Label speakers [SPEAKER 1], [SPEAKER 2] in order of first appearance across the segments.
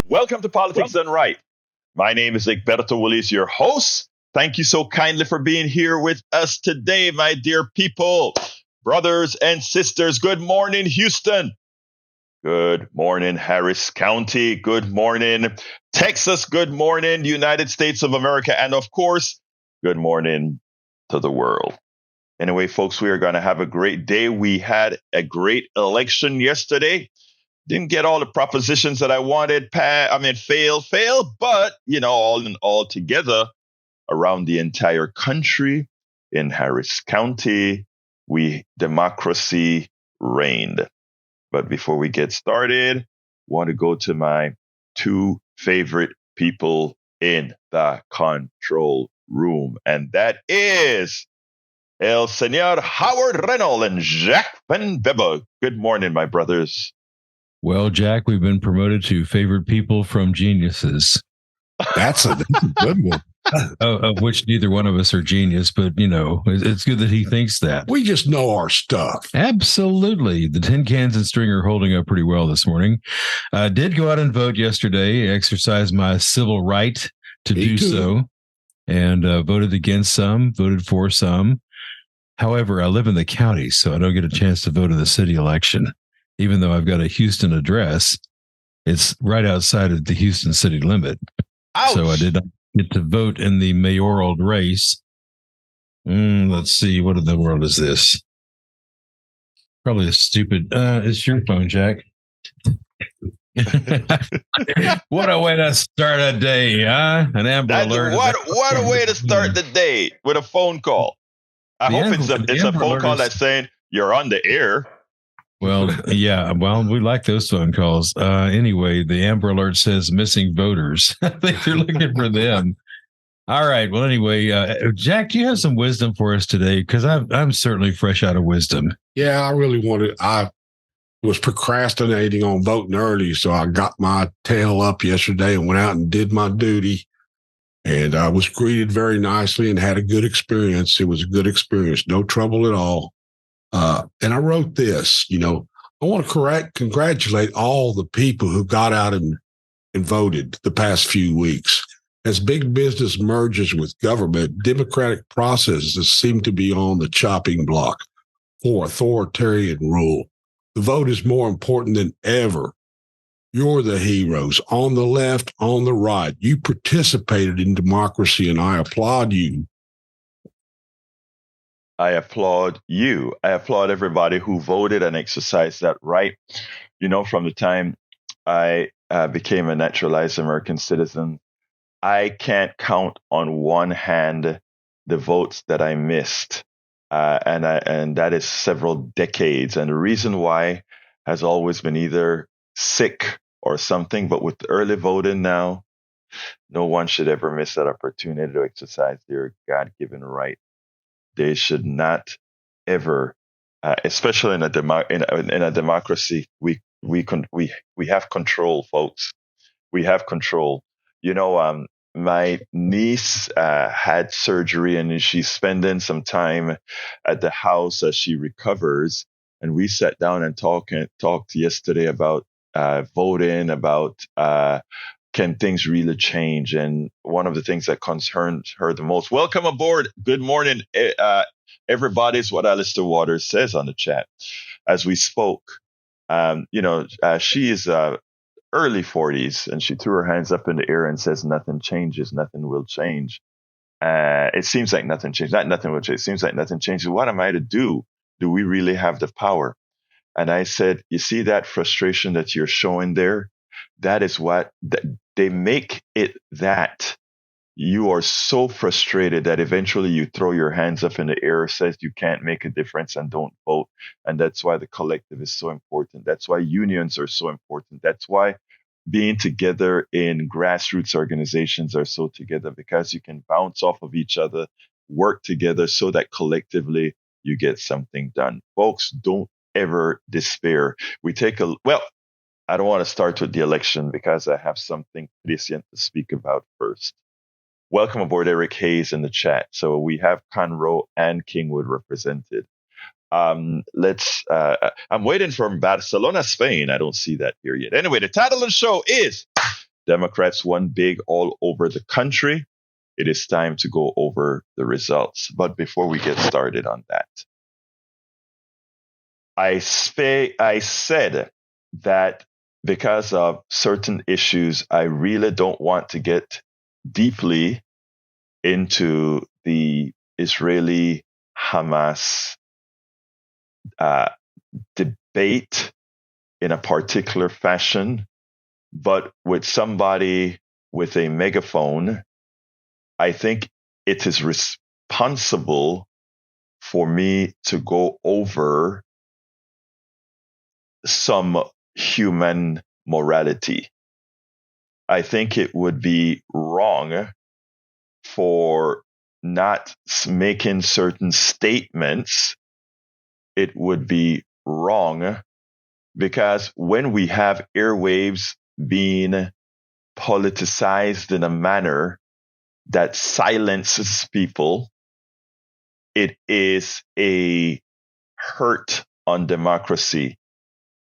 [SPEAKER 1] Welcome to Politics Done Right. My name is Egberto Willis, your host. Thank you so kindly for being here with us today, my dear people, brothers and sisters. Good morning, Houston. Good morning, Harris County. Good morning, Texas. Good morning, United States of America. And of course, good morning to the world. Anyway, folks, we are going to have a great day. We had a great election yesterday. Didn't get all the propositions that I wanted. Failed. But, all in all together around the entire country in Harris County, democracy reigned. But before we get started, I want to go to my two favorite people in the control room. And that is El Señor Howard Reynolds and Jacques Van Bebbe. Good morning, my brothers.
[SPEAKER 2] Well, Jack, we've been promoted to favorite people from geniuses.
[SPEAKER 3] That's a good one.
[SPEAKER 2] Of which neither one of us are genius, but, it's good that he thinks that.
[SPEAKER 3] We just know our stuff.
[SPEAKER 2] Absolutely. The tin cans and string are holding up pretty well this morning. Did go out and vote yesterday, exercised my civil right to do so, and voted against some, voted for some. However, I live in the county, so I don't get a chance to vote in the city election. Even though I've got a Houston address, it's right outside of the Houston city limit.
[SPEAKER 1] Ouch.
[SPEAKER 2] So I did not get to vote in the mayoral race. Let's see. What in the world is this? Probably a stupid. It's your phone, Jack. What a way to start a day, huh? An Amber Alert.
[SPEAKER 1] What a way to start the day with a phone call. I hope it's a phone call that's saying you're on the air.
[SPEAKER 2] Well, yeah. Well, we like those phone calls. Anyway, the Amber Alert says missing voters. I think they're looking for them. All right. Well, anyway, Jack, do you have some wisdom for us today? Because I'm certainly fresh out of wisdom.
[SPEAKER 3] Yeah, I was procrastinating on voting early, so I got my tail up yesterday and went out and did my duty. And I was greeted very nicely and had a good experience. It was a good experience. No trouble at all. And I wrote this, I want to congratulate all the people who got out and voted the past few weeks. As big business merges with government, democratic processes seem to be on the chopping block for authoritarian rule. The vote is more important than ever. You're the heroes on the left, on the right. You participated in democracy, and I applaud you.
[SPEAKER 1] I applaud you. I applaud everybody who voted and exercised that right. From the time I became a naturalized American citizen, I can't count on one hand the votes that I missed, and that is several decades. And the reason why has always been either sick or something. But with early voting now, no one should ever miss that opportunity to exercise their God-given right. They should not ever, especially in a democracy, we have control, folks. We have control. My niece had surgery, and she's spending some time at the house as she recovers. And we sat down and talked yesterday about voting, about can things really change? And one of the things that concerns her the most. Welcome aboard. Good morning, everybody, is what Alistair Waters says on the chat as we spoke. She is early 40s, and she threw her hands up in the air and says, nothing changes, nothing will change. It seems like nothing changed. Not nothing will change. It seems like nothing changes. What am I to do? Do we really have the power? And I said, you see that frustration that you're showing there? That is what they make it, that you are so frustrated that eventually you throw your hands up in the air, says you can't make a difference and don't vote. And that's why the collective is so important. That's why unions are so important. That's why being together in grassroots organizations are so together, because you can bounce off of each other, work together so that collectively you get something done. Folks, don't ever despair. I don't want to start with the election because I have something prescient to speak about first. Welcome aboard, Eric Hayes, in the chat. So we have Conroe and Kingwood represented. I'm waiting for Barcelona, Spain. I don't see that here yet. Anyway, the title of the show is Democrats won big all over the country. It is time to go over the results. But before we get started on that, I said that because of certain issues, I really don't want to get deeply into the Israeli-Hamas debate in a particular fashion, but with somebody with a megaphone, I think it is responsible for me to go over some human morality. I think it would be wrong for not making certain statements. It would be wrong because when we have airwaves being politicized in a manner that silences people, it is a hurt on democracy.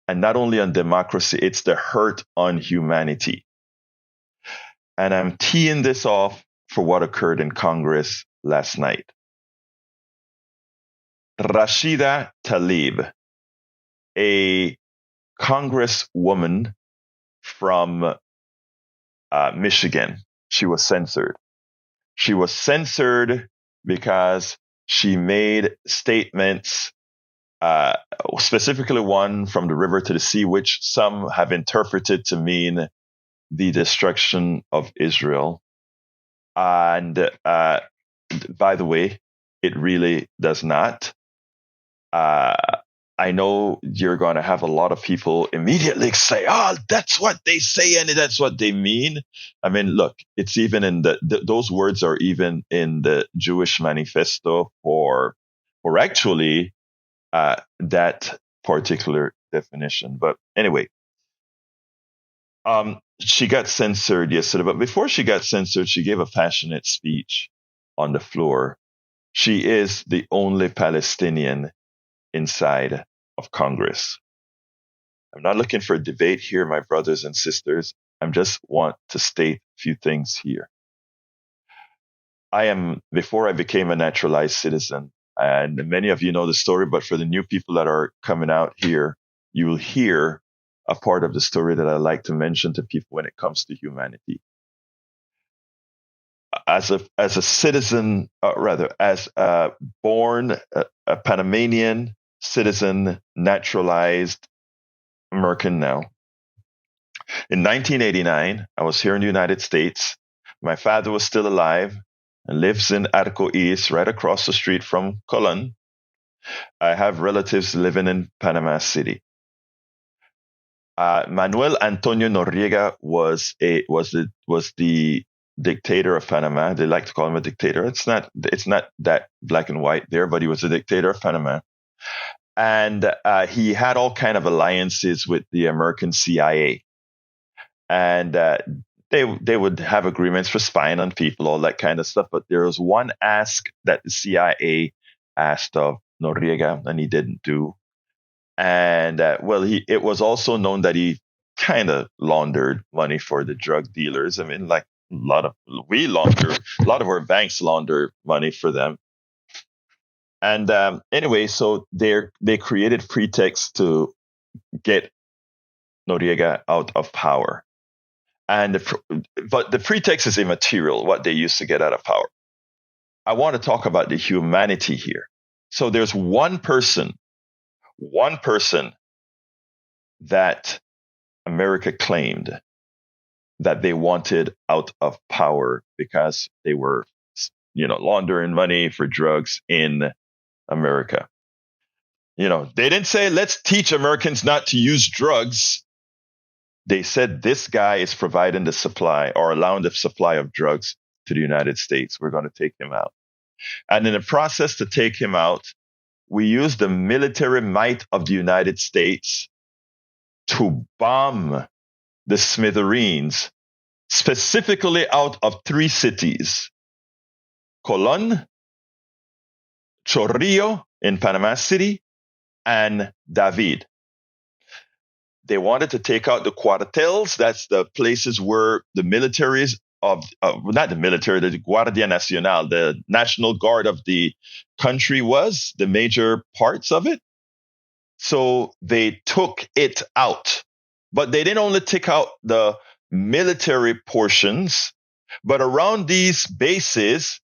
[SPEAKER 1] And not only on democracy, it's the hurt on humanity. And I'm teeing this off for what occurred in Congress last night. Rashida Tlaib, a congresswoman from Michigan, she was censored. She was censored because she made statements, specifically one from the river to the sea, which some have interpreted to mean the destruction of Israel. And by the way, it really does not. I know you're going to have a lot of people immediately say, oh, that's what they say and that's what they mean. I mean, look, it's even in those words are even in the Jewish manifesto for actually that particular definition. But anyway, she got censored yesterday. But before she got censored, she gave a passionate speech on the floor. She is the only Palestinian inside of Congress. I'm not looking for a debate here, my brothers and sisters. I just want to state a few things here. Before I became a naturalized citizen, and many of you know the story, but for the new people that are coming out here, you will hear a part of the story that I like to mention to people when it comes to humanity. As a citizen, as a born a Panamanian citizen, naturalized American now. In 1989, I was here in the United States. My father was still alive and lives in Arco East, right across the street from Colon. I have relatives living in Panama City. Manuel Antonio Noriega was the dictator of Panama. They like to call him a dictator. It's not that black and white there, but he was a dictator of Panama. And he had all kind of alliances with the American CIA. And they would have agreements for spying on people, all that kind of stuff. But there was one ask that the CIA asked of Noriega, and he didn't do. And it was also known that he kind of laundered money for the drug dealers. I mean, like a lot of our banks launder money for them. And anyway, so they created pretexts to get Noriega out of power. But the pretext is immaterial, what they used to get out of power. I want to talk about the humanity here. So there's one person that America claimed that they wanted out of power because they were, laundering money for drugs in America. They didn't say, let's teach Americans not to use drugs. They said this guy is providing the supply or allowing the supply of drugs to the United States. We're going to take him out. And in the process to take him out, we used the military might of the United States to bomb the smithereens, specifically out of 3 cities: Colon, Chorrillo in Panama City, and David. They wanted to take out the cuartels. That's the places where the militaries not the military, the Guardia Nacional, the National Guard of the country was, the major parts of it. So they took it out. But they didn't only take out the military portions, but around these bases,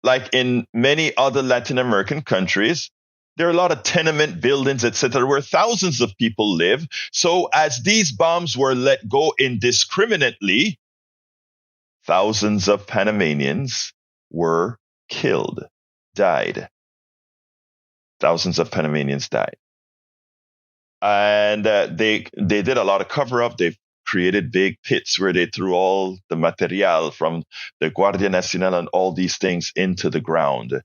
[SPEAKER 1] like in many other Latin American countries, there are a lot of tenement buildings, etc., where thousands of people live. So as these bombs were let go indiscriminately, thousands of Panamanians were killed, died. Thousands of Panamanians died. And they did a lot of cover-up. They created big pits where they threw all the material from the Guardia Nacional and all these things into the ground.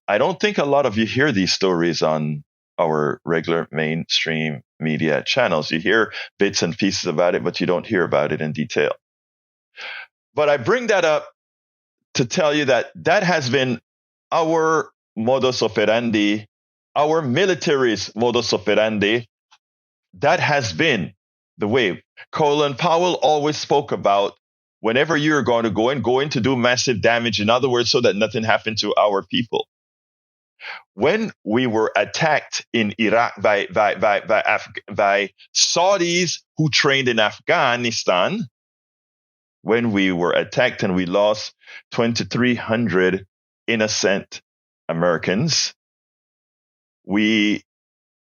[SPEAKER 1] I don't think a lot of you hear these stories on our regular mainstream media channels. You hear bits and pieces about it, but you don't hear about it in detail. But I bring that up to tell you that that has been our modus operandi, our military's modus operandi. That has been the way. Colin Powell always spoke about whenever you're going to go in to do massive damage, in other words, so that nothing happened to our people. When we were attacked in Iraq by Saudis who trained in Afghanistan, when we were attacked and we lost 2,300 innocent Americans, we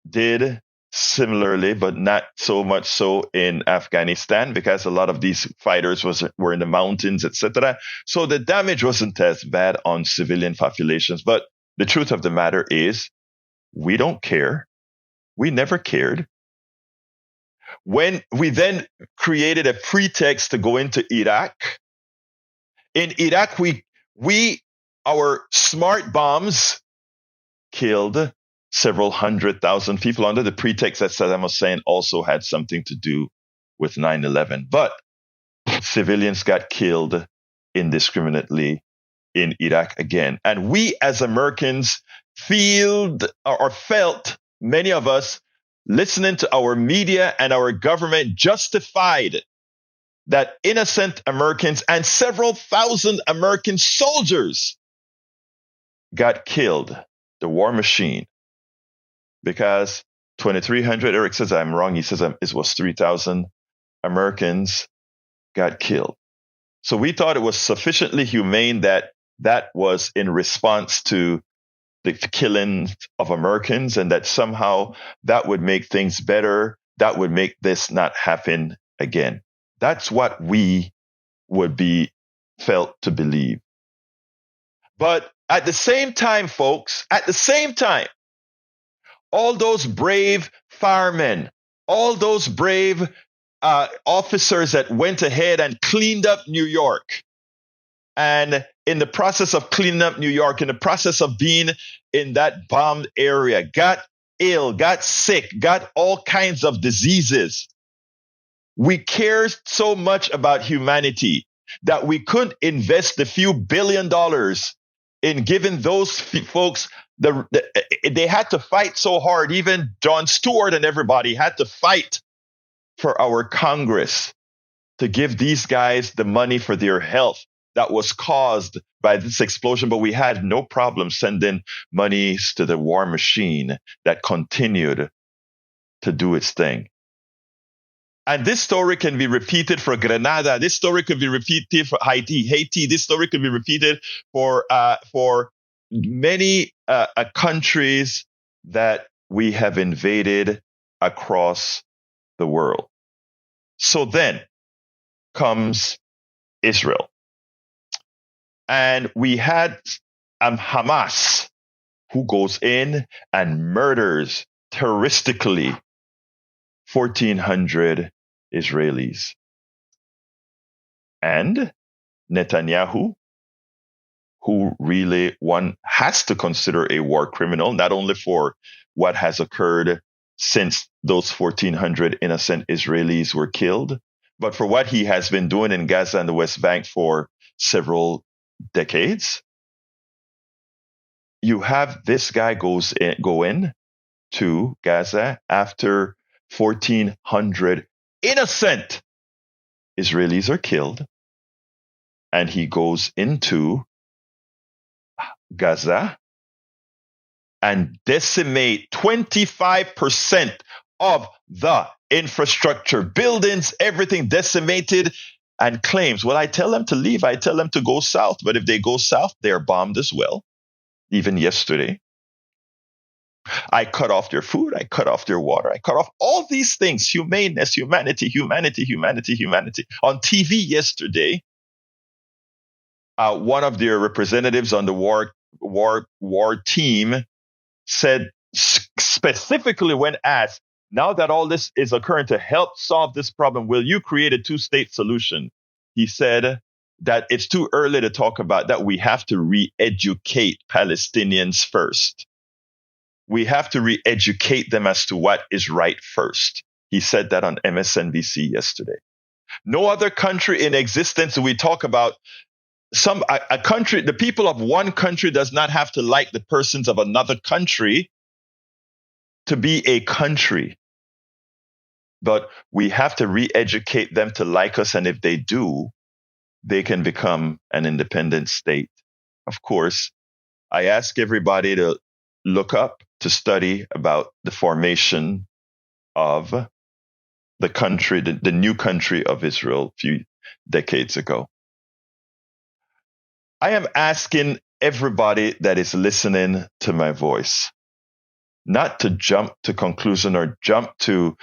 [SPEAKER 1] did similarly, but not so much so in Afghanistan, because a lot of these fighters were in the mountains, etc. So the damage wasn't as bad on civilian populations. But the truth of the matter is, we don't care. We never cared. When we then created a pretext to go into Iraq, in Iraq, our smart bombs killed several 100,000 people under the pretext that Saddam Hussein also had something to do with 9/11. But civilians got killed indiscriminately in Iraq again. And we as Americans felt, many of us, listening to our media and our government, justified that innocent Americans and several thousand American soldiers got killed. The war machine. Because 2,300, Eric says I'm wrong. He says it was 3,000 Americans got killed. So we thought it was sufficiently humane that was in response to the killing of Americans, and that somehow that would make things better. That would make this not happen again. That's what we would be felt to believe. But at the same time, folks, all those brave firemen, all those brave officers that went ahead and cleaned up New York, and in the process of cleaning up New York, in the process of being in that bombed area, got ill, got sick, got all kinds of diseases. We care so much about humanity that we couldn't invest the few $1 billion in giving those folks they had to fight so hard. Even Jon Stewart and everybody had to fight for our Congress to give these guys the money for their health that was caused by this explosion. But we had no problem sending monies to the war machine that continued to do its thing. And this story can be repeated for Grenada. This story could be repeated for Haiti. This story could be repeated for many countries that we have invaded across the world. So then comes Israel. And we had Hamas, who goes in and murders terroristically 1,400 Israelis. And Netanyahu, who really one has to consider a war criminal, not only for what has occurred since those 1,400 innocent Israelis were killed, but for what he has been doing in Gaza and the West Bank for several decades. You have this guy go in to Gaza after 1,400 innocent Israelis are killed. And he goes into Gaza and decimate 25% of the infrastructure, buildings, everything decimated, and claims, well, I tell them to leave. I tell them to go south. But if they go south, they're bombed as well. Even yesterday, I cut off their food. I cut off their water. I cut off all these things, humaneness, humanity. On TV yesterday, one of their representatives on the war team said specifically when asked, now that all this is occurring to help solve this problem, will you create a two-state solution? He said that it's too early to talk about that. We have to re-educate Palestinians first. We have to re-educate them as to what is right first. He said that on MSNBC yesterday. No other country in existence we talk about. A country, the people of one country does not have to like the persons of another country to be a country. But we have to re-educate them to like us. And if they do, they can become an independent state. Of course, I ask everybody to look up, to study about the formation of the country, the new country of Israel a few decades ago. I am asking everybody that is listening to my voice not to jump to conclusion or jump to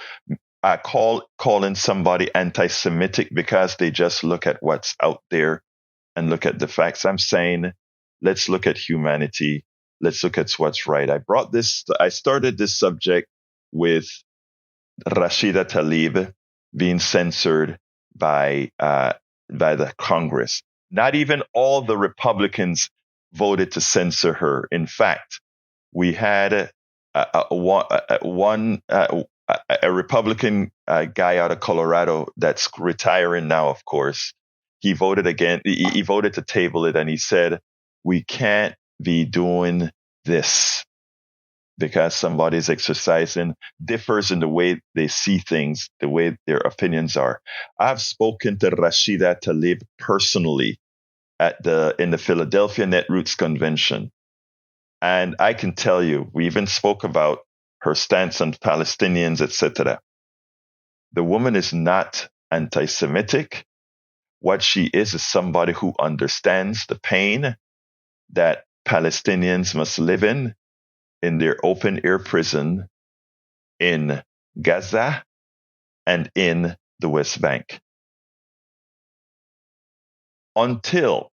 [SPEAKER 1] calling somebody anti-Semitic because they just look at what's out there and look at the facts. I'm saying, let's look at humanity. Let's look at what's right. I started this subject with Rashida Tlaib being censored by the Congress. Not even all the Republicans voted to censor her. In fact, we had a Republican guy out of Colorado that's retiring now, of course. He voted again. He voted to table it, and he said, we can't be doing this because somebody's exercising differs in the way they see things, the way their opinions are. I've spoken to Rashida Tlaib personally in the Philadelphia Netroots Convention. And I can tell you, we even spoke about her stance on Palestinians, etc. The woman is not anti-Semitic. What she is somebody who understands the pain that Palestinians must live in their open-air prison in Gaza and in the West Bank. Until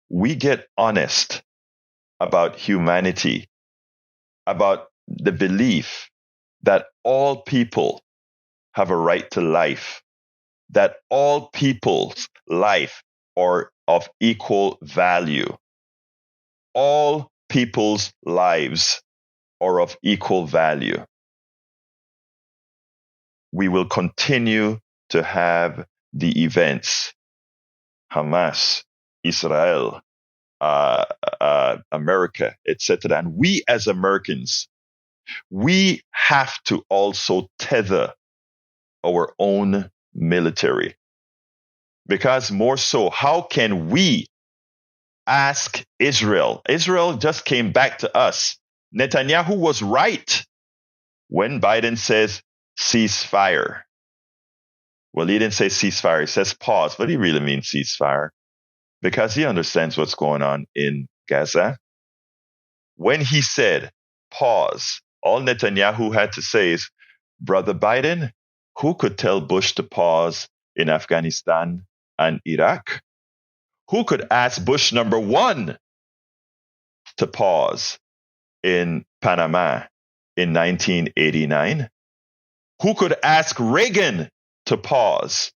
[SPEAKER 1] we get honest about humanity, about the belief that all people have a right to life, that all people's life are of equal value, all people's lives are of equal value, we will continue to have the events, Hamas, Israel, America, etc. And we as Americans, we have to also tether our own military. Because more so, how can we ask Israel? Israel just came back to us. Netanyahu was right when Biden says ceasefire. Well, he didn't say ceasefire. He says pause, but he really means ceasefire because he understands what's going on in Gaza. When he said pause, all Netanyahu had to say is, Brother Biden, who could tell Bush to pause in Afghanistan and Iraq? Who could ask Bush number one to pause in Panama in 1989? Who could ask Reagan to pause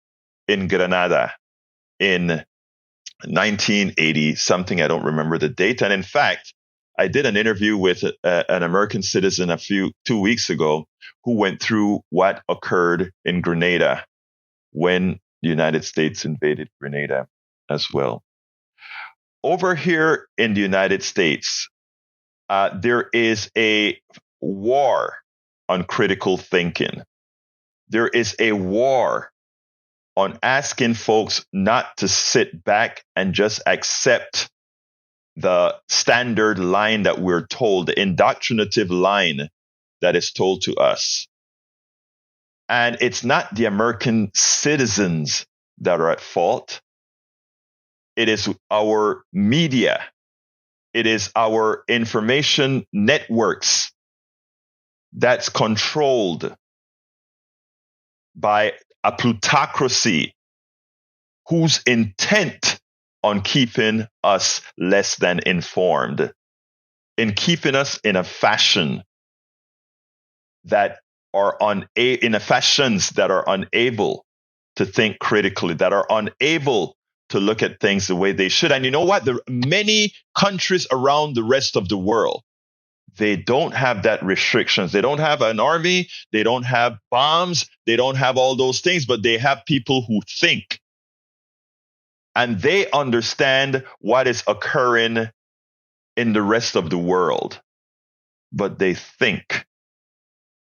[SPEAKER 1] in Grenada in 1980 something? I don't remember the date. And in fact, I did an interview with an American citizen 2 weeks ago who went through what occurred in Grenada when the United States invaded Grenada as well. Over here in the United States, there is a war on critical thinking. there is a war on asking folks not to sit back and just accept the standard line that we're told, the indoctrinative line that is told to us. And it's not the American citizens that are at fault. It is our media. It is our information networks that's controlled by a plutocracy whose intent on keeping us less than informed, in keeping us in a fashion that are in a fashions that are unable to think critically, that are unable to look at things the way they should. And you know what? There are many countries around the rest of the world, they don't have that restrictions. They don't have an army. They don't have bombs. They don't have all those things, but they have people who think. And they understand what is occurring in the rest of the world. But they think.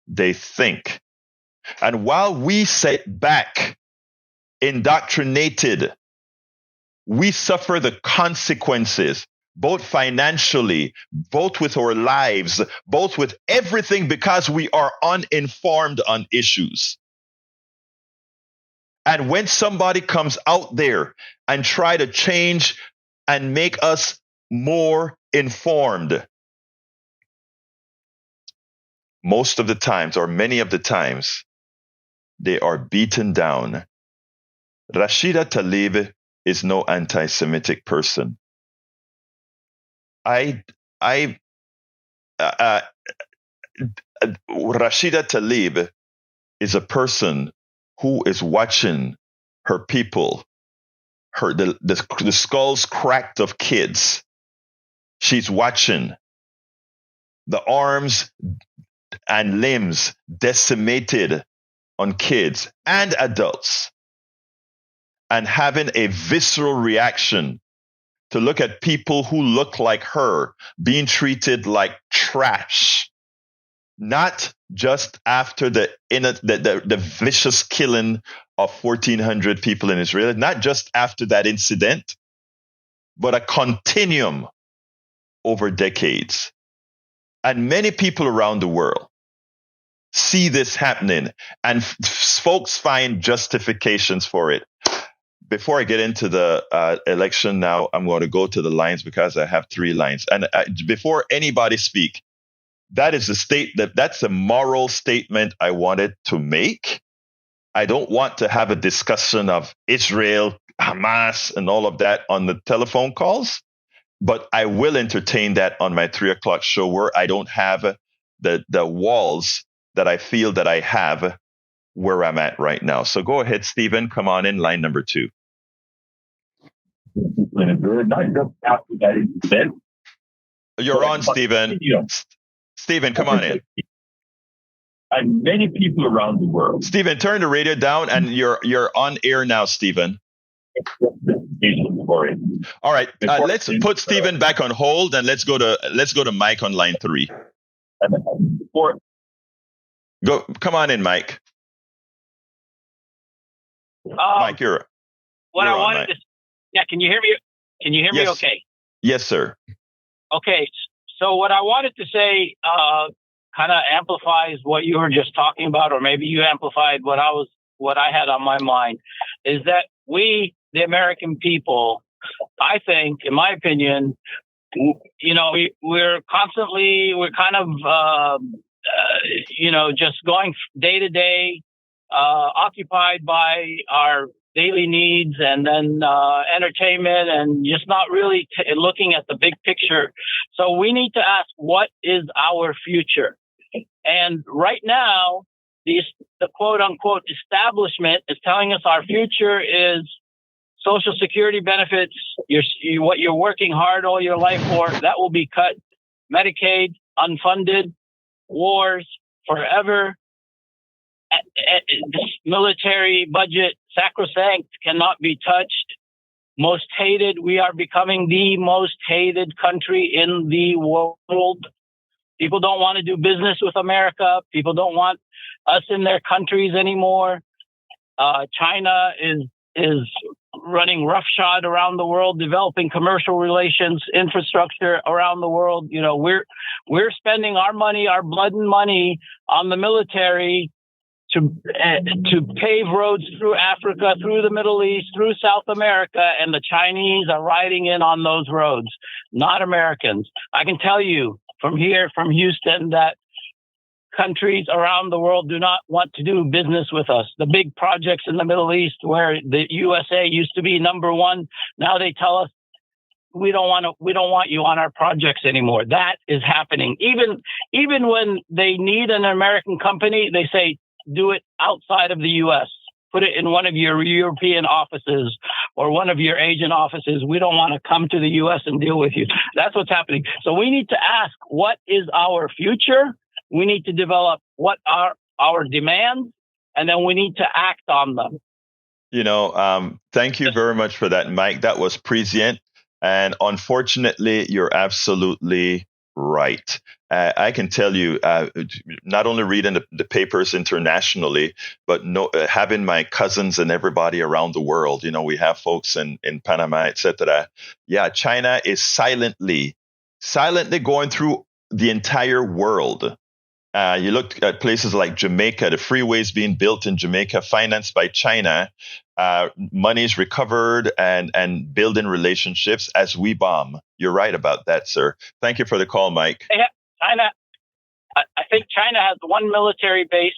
[SPEAKER 1] They think. And while we sit back, indoctrinated, we suffer the consequences, both financially, both with our lives, both with everything, because we are uninformed on issues. And when somebody comes out there and try to change and make us more informed, most of the times, or many of the times, they are beaten down. Rashida Tlaib is no anti-Semitic person. Rashida Tlaib is a person who is watching her people, the skulls cracked of kids. She's watching the arms and limbs decimated on kids and adults, and having a visceral reaction to look at people who look like her being treated like trash, not just after the vicious killing of 1,400 people in Israel, not just after that incident, but a continuum over decades. And many people around the world see this happening, and folks find justifications for it. Before I get into the election now, I'm going to go to the lines because I have 3 lines. And before anybody speak, that is that's a moral statement I wanted to make. I don't want to have a discussion of Israel, Hamas, and all of that on the telephone calls, but I will entertain that on my 3:00 show, where I don't have the walls that I feel that I have where I'm at right now. So go ahead, Stephen. Come on in, line number 2.
[SPEAKER 4] Not just after that incident.
[SPEAKER 1] You're on, Stephen. Stephen, come on in.
[SPEAKER 4] And many people around the world.
[SPEAKER 1] Stephen, turn the radio down, and you're on air now, Stephen. All right, let's put Stephen back on hold, and let's go to Mike on line 3. Come on in, Mike. Mike, you're.
[SPEAKER 5] What
[SPEAKER 1] you're
[SPEAKER 5] I wanted
[SPEAKER 1] on,
[SPEAKER 5] to. Yeah, can you hear me? Can you hear me? Okay.
[SPEAKER 1] Yes, sir.
[SPEAKER 5] Okay, so what I wanted to say kind of amplifies what you were just talking about, or maybe you amplified what I had on my mind, is that we, the American people, I think, in my opinion, we're kind of just going day to day, occupied by our daily needs and then entertainment, and just not really looking at the big picture. So we need to ask, what is our future? And right now, the quote unquote establishment is telling us our future is Social Security benefits, what you're working hard all your life for, that will be cut. Medicaid, unfunded, wars forever. This military budget, sacrosanct, cannot be touched. Most hated, we are becoming the most hated country in the world. People don't want to do business with America. People don't want us in their countries anymore. China is running roughshod around the world, developing commercial relations, infrastructure around the world. You know, we're spending our money, our blood and money, on the military to pave roads through Africa, through the Middle East, through South America, and the Chinese are riding in on those roads, not Americans. I can tell you from here, from Houston, that countries around the world do not want to do business with us. The big projects in the Middle East, where the USA used to be number one, now they tell us we don't want you on our projects anymore. That is happening. Even when they need an American company, they say do it outside of the U.S. Put it in one of your European offices or one of your Asian offices. We don't want to come to the U.S. and deal with you. That's what's happening. So we need to ask, what is our future? We need to develop what are our demands, and then we need to act on them.
[SPEAKER 1] You know, thank you very much for that, Mike. That was prescient. And unfortunately, you're absolutely right. I can tell you, not only reading the papers internationally, but having my cousins and everybody around the world. You know, we have folks in Panama, etc. Yeah, China is silently going through the entire world. You look at places like Jamaica, the freeways being built in Jamaica, financed by China, money's recovered and building relationships as we bomb. You're right about that, sir. Thank you for the call, Mike.
[SPEAKER 5] China, I think China has one military base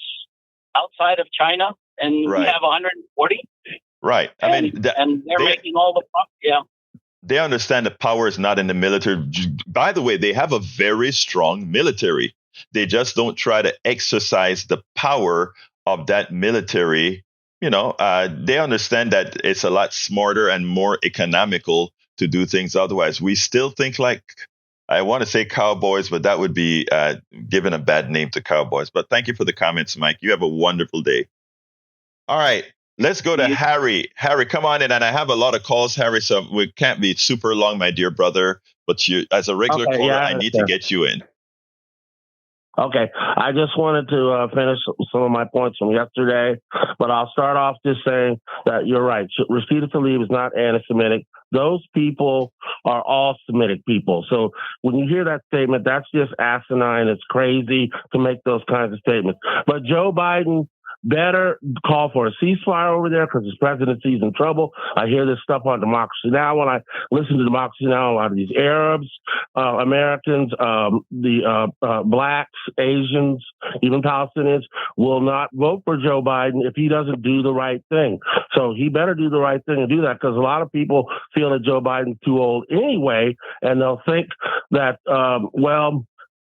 [SPEAKER 5] outside of China, and we have 140.
[SPEAKER 1] Right.
[SPEAKER 5] And they're making all the yeah.
[SPEAKER 1] They understand the power is not in the military. By the way, they have a very strong military. They just don't try to exercise the power of that military. You know, they understand that it's a lot smarter and more economical to do things otherwise. We still think like, I want to say cowboys, but that would be giving a bad name to cowboys. But thank you for the comments, Mike. You have a wonderful day. All right. Let's go to Harry. Harry, come on in. And I have a lot of calls, Harry, so we can't be super long, my dear brother. But you, as a regular caller, I need to get you in.
[SPEAKER 6] Okay, I just wanted to finish some of my points from yesterday, but I'll start off just saying that you're right. Rashida Tlaib is not anti-Semitic. Those people are all Semitic people. So when you hear that statement, that's just asinine. It's crazy to make those kinds of statements. But Joe Biden better call for a ceasefire over there because his presidency is in trouble. I hear this stuff on Democracy Now! When I listen to Democracy Now!, a lot of these Arabs, Americans, the blacks, Asians, even Palestinians will not vote for Joe Biden if he doesn't do the right thing. So he better do the right thing and do that, because a lot of people feel that Joe Biden's too old anyway, and they'll think that,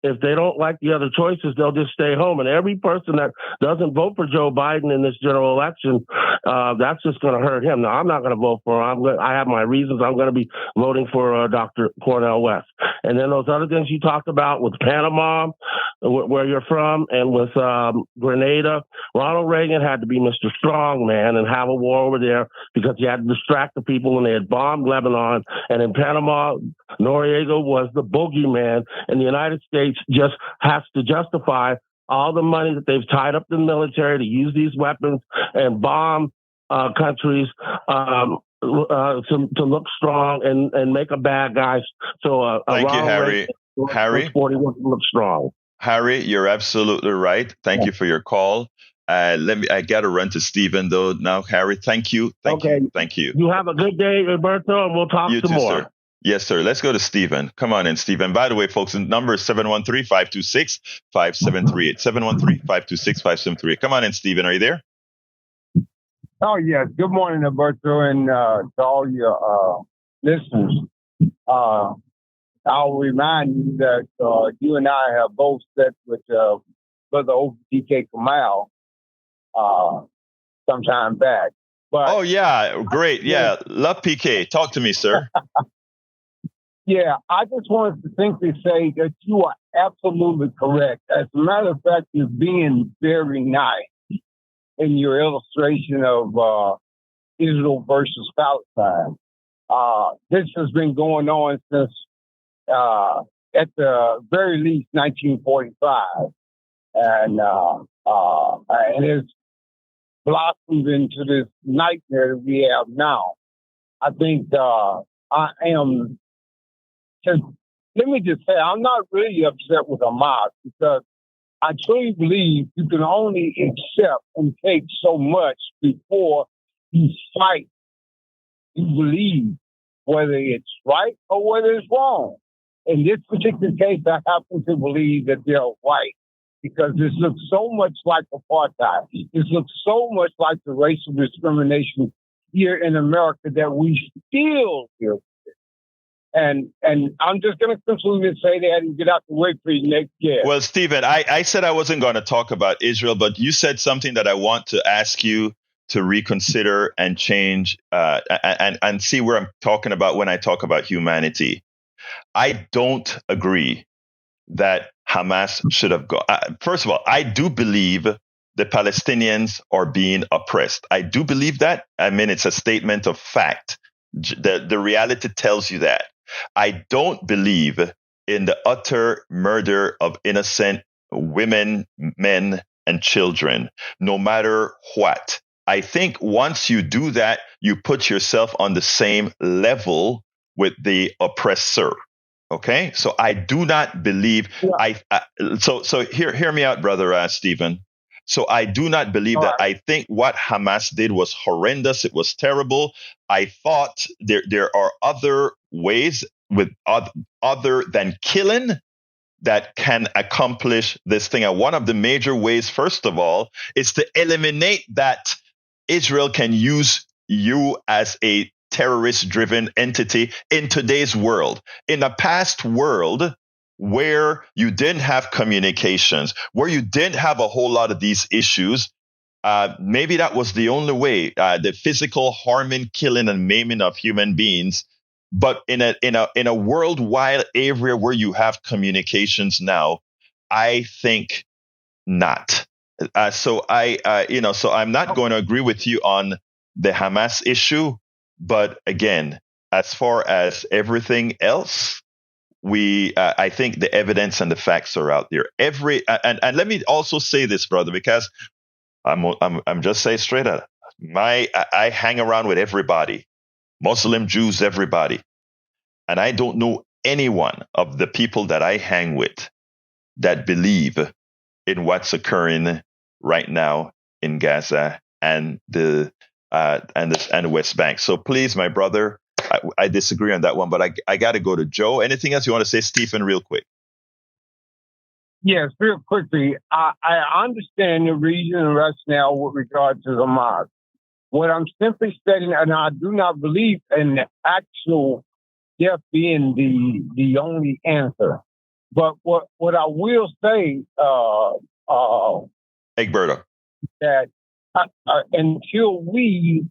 [SPEAKER 6] if they don't like the other choices, they'll just stay home. And every person that doesn't vote for Joe Biden in this general election, that's just going to hurt him. Now, I'm not going to vote for him. I have my reasons. I'm going to be voting for Dr. Cornel West. And then those other things you talked about with Panama, where you're from, and with Grenada, Ronald Reagan had to be Mr. Strongman and have a war over there because he had to distract the people when they had bombed Lebanon. And in Panama, Noriega was the boogeyman, and the United States just has to justify all the money that they've tied up in the military to use these weapons and bomb countries to look strong and make a bad guy. So
[SPEAKER 1] thank you, Harry. Harry,
[SPEAKER 6] look strong.
[SPEAKER 1] Harry, you're absolutely right. Thank you for your call. I got to run to Stephen though now. Harry, thank you. Thank you.
[SPEAKER 6] You have a good day, Roberto, and we'll talk some more.
[SPEAKER 1] Sir. Yes, sir. Let's go to Stephen. Come on in, Stephen. By the way, folks, the number is 713-526-5738. 713-526-5738. Come on in, Stephen. Are you there?
[SPEAKER 7] Oh, yes. Good morning, Alberto, and to all your listeners. I'll remind you that you and I have both sat with Brother ODK Kamal sometime back. But,
[SPEAKER 1] oh, yeah. Great. Yeah. Love PK. Talk to me, sir.
[SPEAKER 7] Yeah, I just wanted to simply say that you are absolutely correct. As a matter of fact, you're being very nice in your illustration of Israel versus Palestine. This has been going on since at the very least 1945, and it's blossomed into this nightmare that we have now. I think I am. Let me just say, I'm not really upset with Hamas because I truly believe you can only accept and take so much before you fight. You believe whether it's right or whether it's wrong. In this particular case, I happen to believe that they're right because this looks so much like apartheid. This looks so much like the racial discrimination here in America that we still deal with. And I'm just going to conclude and say that and get out the way for your next guest.
[SPEAKER 1] Well, Stephen, I said I wasn't going to talk about Israel, but you said something that I want to ask you to reconsider and change and see where I'm talking about when I talk about humanity. I don't agree that Hamas should have gone. First of all, I do believe the Palestinians are being oppressed. I do believe that. I mean, it's a statement of fact. The reality tells you that. I don't believe in the utter murder of innocent women, men, and children, no matter what. I think once you do that, you put yourself on the same level with the oppressor. Okay, so I do not believe. Yeah. So hear me out, brother Stephen. So I do not believe that. I think what Hamas did was horrendous. It was terrible. I thought there are other ways with other than killing that can accomplish this thing. And one of the major ways, first of all, is to eliminate that Israel can use you as a terrorist-driven entity in today's world. In the past world, where you didn't have communications, where you didn't have a whole lot of these issues, maybe that was the only way. The physical harming, killing, and maiming of human beings. But in a worldwide area where you have communications now, I think not. So I'm not going to agree with you on the Hamas issue. But again, as far as everything else, I think the evidence and the facts are out there. And let me also say this, brother, because I'm just saying straight out. I hang around with everybody, Muslim, Jews, everybody, and I don't know anyone of the people that I hang with that believe in what's occurring right now in Gaza and the West Bank. So please, my brother, I disagree on that one, but I got to go to Joe. Anything else you want to say, Stephen, real quick?
[SPEAKER 7] Yes, real quickly. I understand the reason and rationale with regard to Hamas. What I'm simply stating, and I do not believe in the actual death being the only answer. But what I will say,
[SPEAKER 1] Egberto,
[SPEAKER 7] that until we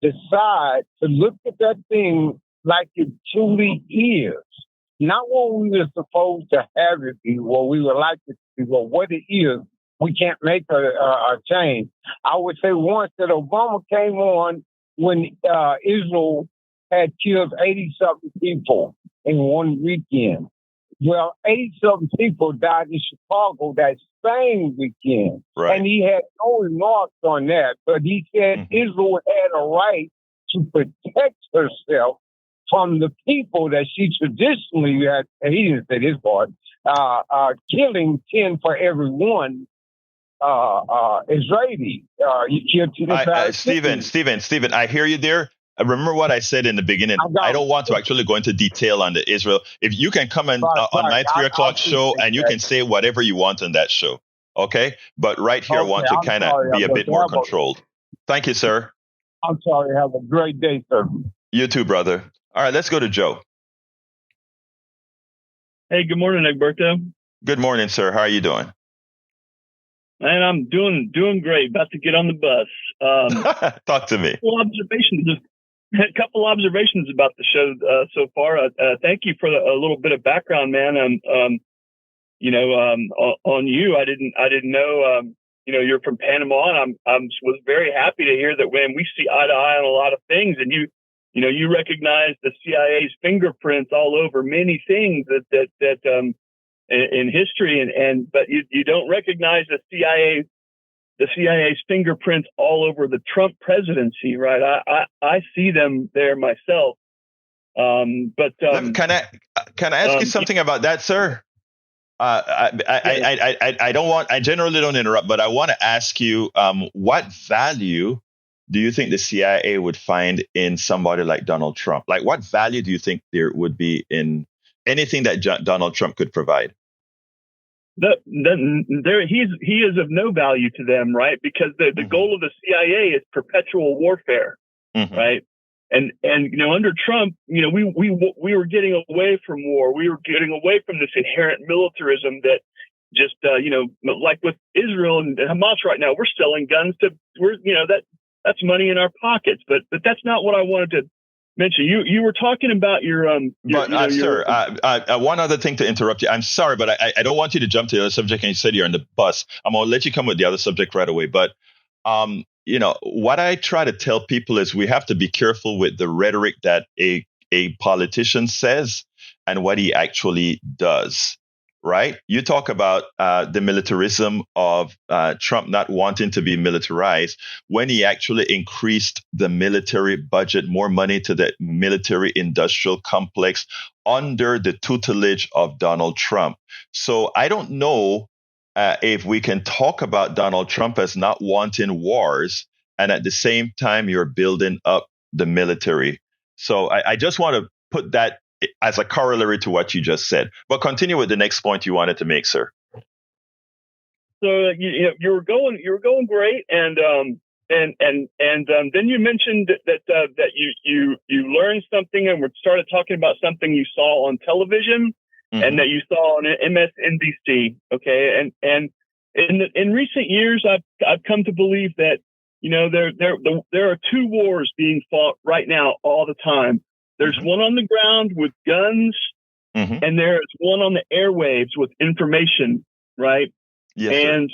[SPEAKER 7] decide to look at that thing like it truly is, not what we were supposed to have it be, what we would like it to be, but what it is, we can't make a change. I would say once that Obama came on when Israel had killed 80-something people in one weekend. Well, 80-something people died in Chicago that same weekend.
[SPEAKER 1] Right.
[SPEAKER 7] And he had no remarks on that, but he said Israel had a right to protect herself from the people that she traditionally had, and he didn't say this part, killing 10 for every one Israeli. You killed 10
[SPEAKER 1] Stephen, I hear you there. Remember what I said in the beginning. I don't want to actually go into detail on the Israel. If you can come on my 3 o'clock show and you can say whatever you want on that show. Okay. But right here, I want to kind of be a bit more controlled. Thank you, sir.
[SPEAKER 7] I'm sorry. Have a great day, sir.
[SPEAKER 1] You too, brother. All right. Let's go to Joe.
[SPEAKER 4] Hey, good morning, Egberto.
[SPEAKER 1] Good morning, sir. How are you doing?
[SPEAKER 4] And I'm doing great. About to get on the bus.
[SPEAKER 1] Talk to me.
[SPEAKER 4] A couple observations about the show so far. Thank you for a little bit of background, man. On you, I didn't know. You're from Panama, and I was very happy to hear that when we see eye to eye on a lot of things, and you you recognize the CIA's fingerprints all over many things that in history, but you don't recognize the CIA's fingerprints all over the Trump presidency, right? I see them there myself. But
[SPEAKER 1] can I ask you something about that, sir? I generally don't interrupt, but I want to ask you, what value do you think the CIA would find in somebody like Donald Trump? Like, what value do you think there would be in anything that Donald Trump could provide?
[SPEAKER 4] He is of no value to them, right? Because the goal of the CIA is perpetual warfare, right? And under Trump, we were getting away from war. We were getting away from this inherent militarism that just like with Israel and Hamas right now, we're selling guns that's money in our pockets. But that's not what I wanted to mention. You were talking about your
[SPEAKER 1] sir, one other thing to interrupt you. I'm sorry, but I don't want you to jump to the other subject. And you said you're on the bus. I'm gonna let you come with the other subject right away. But what I try to tell people is we have to be careful with the rhetoric that a politician says and what he actually does. Right? You talk about the militarism of Trump not wanting to be militarized when he actually increased the military budget, more money to the military industrial complex under the tutelage of Donald Trump. So I don't know if we can talk about Donald Trump as not wanting wars and at the same time you're building up the military. So I just want to put that as a corollary to what you just said. But continue with the next point you wanted to make, sir.
[SPEAKER 4] So you were going great, and then you mentioned that you learned something and we started talking about something you saw on television and that you saw on MSNBC. Okay, and in recent years, I've come to believe that there are two wars being fought right now all the time. There's one on the ground with guns, and there's one on the airwaves with information, right?
[SPEAKER 1] Yes,
[SPEAKER 4] and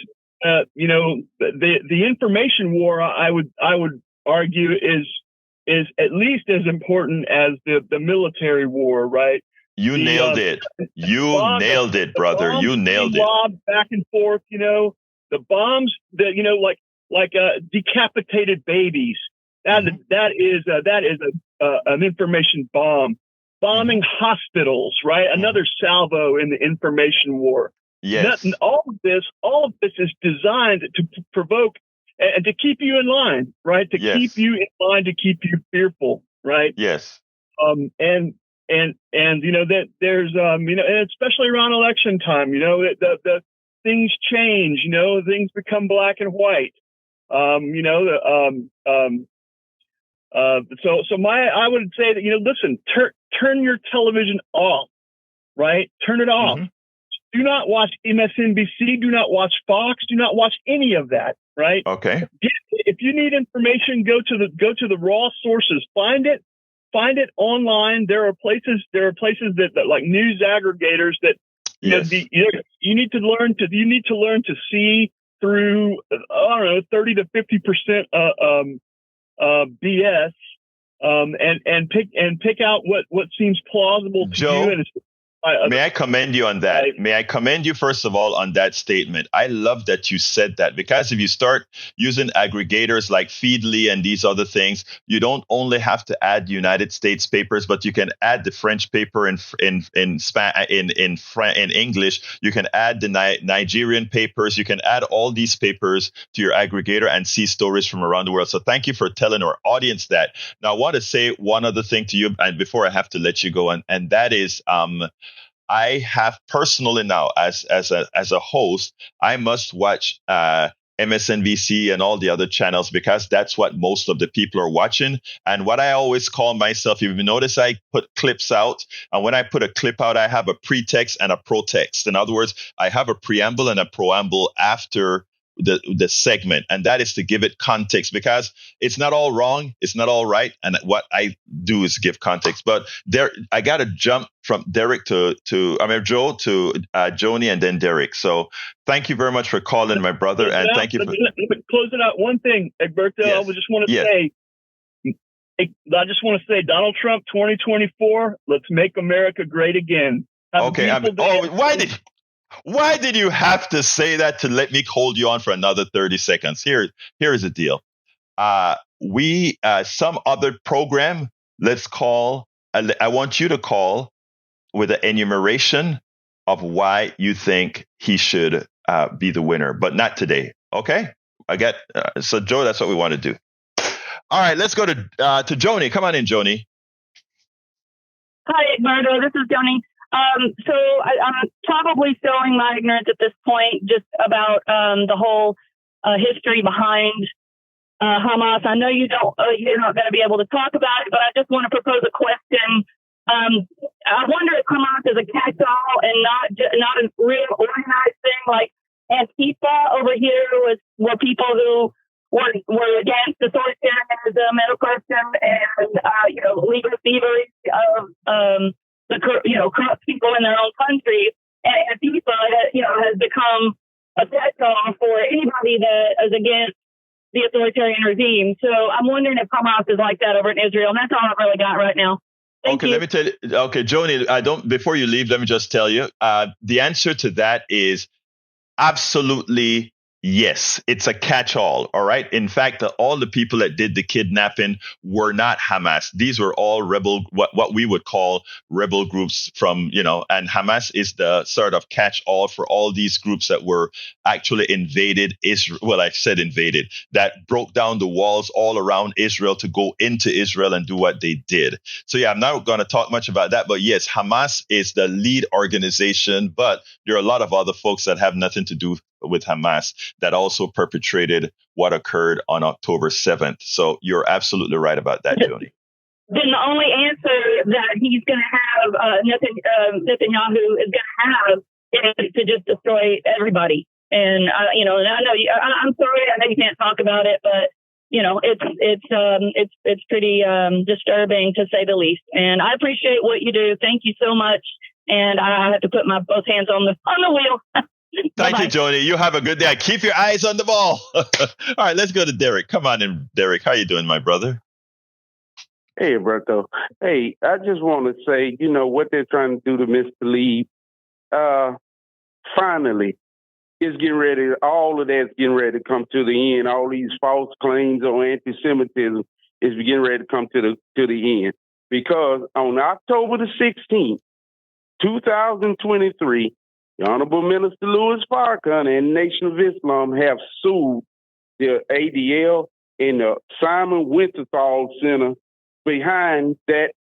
[SPEAKER 4] the information war, I would argue, is at least as important as the military war, right?
[SPEAKER 1] You nailed it. You nailed it, brother. You nailed it.
[SPEAKER 4] Lobbed back and forth, the bombs that like decapitated babies. That is an information bomb. Bombing hospitals, right? Another salvo in the information war.
[SPEAKER 1] Yes.
[SPEAKER 4] All of this is designed to provoke and to keep you in line, right? To keep you in line, to keep you fearful, right?
[SPEAKER 1] Yes.
[SPEAKER 4] And that there's and especially around election time, the things change, things become black and white. I would say that, listen, turn your television off, right? Turn it off. Do not watch MSNBC. Do not watch Fox. Do not watch any of that, right?
[SPEAKER 1] Okay.
[SPEAKER 4] If you need information, go to the raw sources. Find it online. There are places that like news aggregators that you need to learn to see through 30 to 50% BS, and pick out what seems plausible to
[SPEAKER 1] Joe,
[SPEAKER 4] you.
[SPEAKER 1] May I commend you on that? May I commend you, first of all, on that statement? I love that you said that, because if you start using aggregators like Feedly and these other things, you don't only have to add United States papers, but you can add the French paper in English. You can add the Nigerian papers. You can add all these papers to your aggregator and see stories from around the world. So thank you for telling our audience that. Now, I want to say one other thing to you, and before I have to let you go, and that is, I have personally now, as a host, I must watch MSNBC and all the other channels, because that's what most of the people are watching. And what I always call myself, if you notice, I put clips out. And when I put a clip out, I have a pretext and a protext. In other words, I have a preamble and a proamble after the segment, and that is to give it context, because it's not all wrong, it's not all right, and what I do is give context. But there, I got to jump from Derek to Joe to Joni, and then Derek. So thank you very much for calling, my brother, and thank you for
[SPEAKER 4] closing out. One thing, Egberto, I just want to say, I just want to say, Donald Trump, 2024, let's make America great again.
[SPEAKER 1] Okay. Why did you have to say that to let me hold you on for another 30 seconds? Here is the deal. Some other program, let's call, I want you to call with an enumeration of why you think he should be the winner, but not today. Okay? So Joe, that's what we want to do. All right, let's go to Joni. Come on in, Joni.
[SPEAKER 8] Hi, Eduardo. This is Joni. So I'm probably showing my ignorance at this point just about the whole history behind Hamas. I know you're not going to be able to talk about it, but I just want to propose a question. I wonder if Hamas is a catch-all and not a real organized thing like Antifa over here were people who were against authoritarianism and oppression and legal thievery of corrupt people in their own country. And Antifa has become a catch-all for anybody that is against the authoritarian regime. So I'm wondering if Hamas is like that over in Israel. And that's all I've really got right now. Thank you.
[SPEAKER 1] Let me tell you. Okay, Joni, before you leave, let me just tell you, the answer to that is absolutely yes. It's a catch-all. All right. In fact, all the people that did the kidnapping were not Hamas. These were all what we would call rebel groups and Hamas is the sort of catch-all for all these groups that were actually invaded Israel. Well, I said invaded, that broke down the walls all around Israel to go into Israel and do what they did. So yeah, I'm not going to talk much about that, but yes, Hamas is the lead organization, but there are a lot of other folks that have nothing to do with Hamas that also perpetrated what occurred on October 7th. So you're absolutely right about that, Joni.
[SPEAKER 8] Then the only answer that he's going to have, Netanyahu is going to have, is to just destroy everybody. And I know I'm sorry, I know you can't talk about it, but it's pretty disturbing to say the least. And I appreciate what you do. Thank you so much. And I have to put my both hands on the wheel.
[SPEAKER 1] Thank you, Joni. You have a good day. Keep your eyes on the ball. All right, let's go to Derek. Come on in, Derek. How you doing, my brother?
[SPEAKER 9] Hey, Alberto. Hey, I just want to say, what they're trying to do to misbelieve. Finally, it's getting ready. All of that's getting ready to come to the end. All these false claims on anti-Semitism is getting ready to come to the end. Because on October the 16th, 2023, the Honorable Minister Louis Farrakhan and Nation of Islam have sued the ADL and the Simon Wiesenthal Center behind that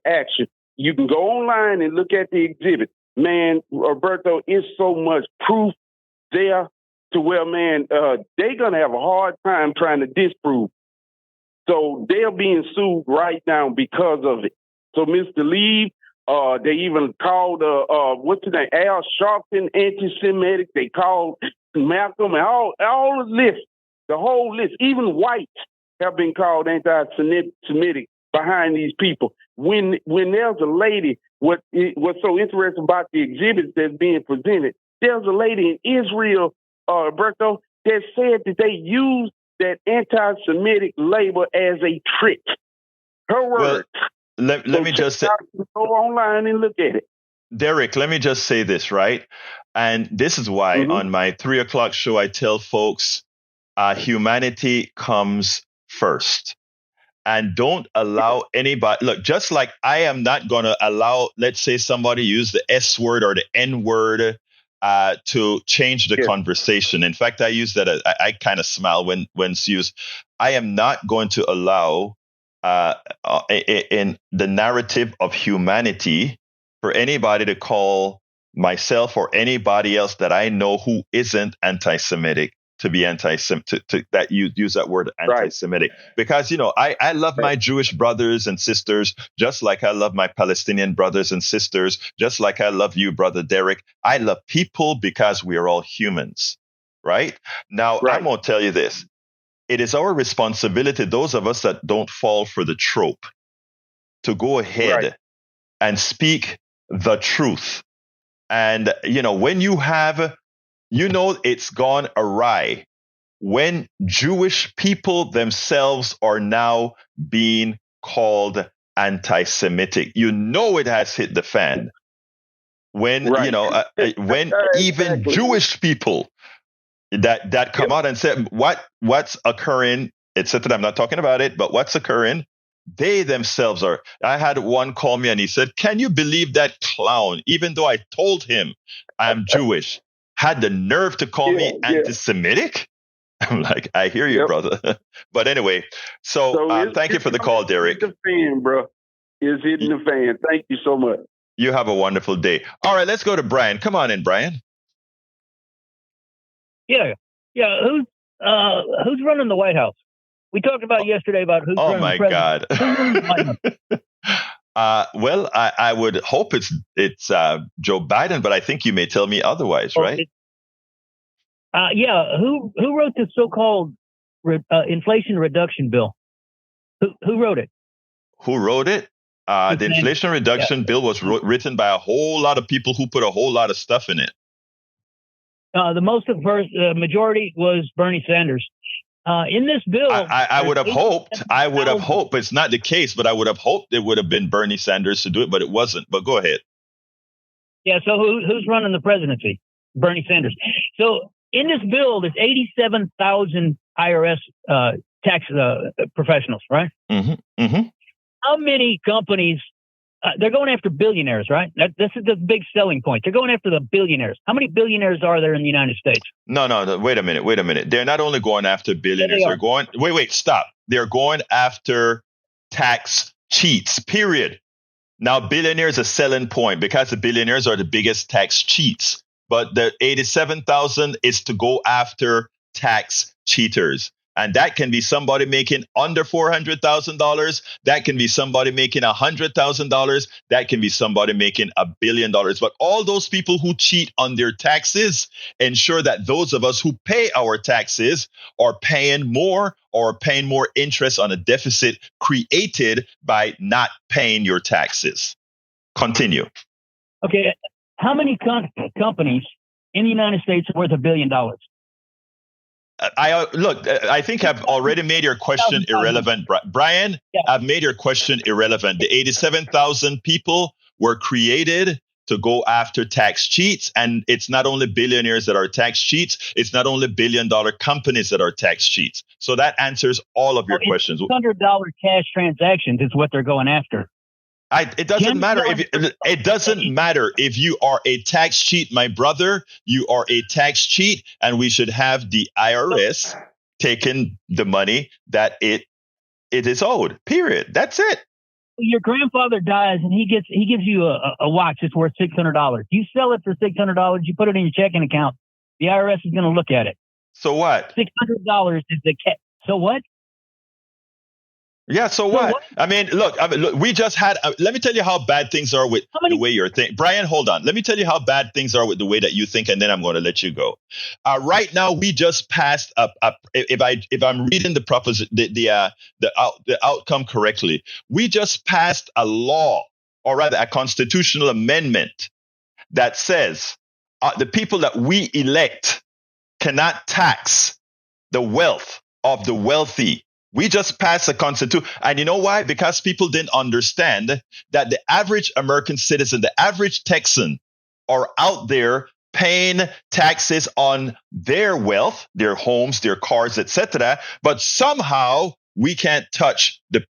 [SPEAKER 9] action. You can go online and look at the exhibit. Man, Roberto, it's so much proof there to where, man, they're going to have a hard time trying to disprove. So they're being sued right now because of it. So Mr. Lee, they even called, what's his name, Al Sharpton anti-Semitic. They called Malcolm and all the list, the whole list. Even whites have been called anti-Semitic behind these people. When there's a lady, what's so interesting about the exhibits that's being presented, there's a lady in Israel, Alberto, that said that they used that anti-Semitic label as a trick. Her words.
[SPEAKER 1] Let me just say,
[SPEAKER 9] go online and look at it.
[SPEAKER 1] Derek, let me just say this, right? And this is why on my 3:00 show, I tell folks, humanity comes first. And don't allow anybody, look, just like I am not going to allow, let's say somebody use the S word or the N word to change the conversation. In fact, I use that, I kind of smile when it's used. I am not going to allow in the narrative of humanity for anybody to call myself or anybody else that I know who isn't anti-Semitic to be anti-Semitic, that you use that word anti-Semitic. Right. Because, I love my Jewish brothers and sisters, just like I love my Palestinian brothers and sisters, just like I love you, Brother Derek. I love people because we are all humans, right? Now, I'm going to tell you this. It is our responsibility, those of us that don't fall for the trope, to go ahead and speak the truth. And, when you have, it's gone awry when Jewish people themselves are now being called anti-Semitic. You know it has hit the fan when
[SPEAKER 9] Right.
[SPEAKER 1] when even Jewish people that come out and say what's occurring, etc. I'm not talking about it, but what's occurring. They themselves are. I had one call me and he said, "Can you believe that clown? Even though I told him I'm Jewish, had the nerve to call me anti-Semitic." I'm like, I hear you, brother. But anyway, so thank you for the call, Derek.
[SPEAKER 9] It's the fan, bro. It's hitting the fan. Thank you so much.
[SPEAKER 1] You have a wonderful day. All right, let's go to Brian. Come on in, Brian.
[SPEAKER 10] Yeah. Who's running the White House? We talked about yesterday about who's running the president.
[SPEAKER 1] Oh my God. Well, I would hope it's Joe Biden, but I think you may tell me otherwise, right?
[SPEAKER 10] Who wrote this so-called inflation reduction bill? Who wrote it?
[SPEAKER 1] Who wrote it? The Inflation Reduction Bill was written by a whole lot of people who put a whole lot of stuff in it.
[SPEAKER 10] The majority was Bernie Sanders. In this bill,
[SPEAKER 1] I would have hoped. It's not the case, but I would have hoped it would have been Bernie Sanders to do it, but it wasn't. But go ahead.
[SPEAKER 10] Yeah. So who's running the presidency? Bernie Sanders. So in this bill, there's 87,000 IRS tax professionals, right?
[SPEAKER 1] Mm-hmm. Mm-hmm.
[SPEAKER 10] How many companies? They're going after billionaires, right? This is the big selling point. They're going after the billionaires. How many billionaires are there in the United States?
[SPEAKER 1] No. Wait a minute. They're not only going after billionaires. They're going. Wait. Stop. They're going after tax cheats. Period. Now, billionaires are a selling point because the billionaires are the biggest tax cheats. But the 87,000 is to go after tax cheaters. And that can be somebody making under $400,000. That can be somebody making $100,000. That can be somebody making $1 billion. But all those people who cheat on their taxes ensure that those of us who pay our taxes are paying more or paying more interest on a deficit created by not paying your taxes. Continue.
[SPEAKER 10] Okay. How many companies in the United States are worth $1 billion?
[SPEAKER 1] I think I've already made your question irrelevant, Brian. Yeah. I've made your question irrelevant. The 87,000 people were created to go after tax cheats, and it's not only billionaires that are tax cheats. It's not only billion-dollar companies that are tax cheats. So that answers all of your questions.
[SPEAKER 10] $100 cash transactions is what they're going after.
[SPEAKER 1] It doesn't matter if you are a tax cheat, my brother. You are a tax cheat, and we should have the IRS taking the money that it is owed. Period. That's it.
[SPEAKER 10] Your grandfather dies, and he gives you a watch that's worth $600. You sell it for $600. You put it in your checking account. The IRS is going to look at it.
[SPEAKER 1] So what?
[SPEAKER 10] $600 is the So what?
[SPEAKER 1] Yeah, so what? I mean, look, we just had, let me tell you how bad things are with the way you're thinking. Brian, hold on. Let me tell you how bad things are with the way that you think, and then I'm going to let you go. Right now, we just passed if I'm reading the proposition, the outcome correctly, we just passed a law, or rather a constitutional amendment that says the people that we elect cannot tax the wealth of the wealthy. We just passed a constitution. And you know why? Because people didn't understand that the average American citizen, the average Texan, are out there paying taxes on their wealth, their homes, their cars, etc. But somehow we can't touch the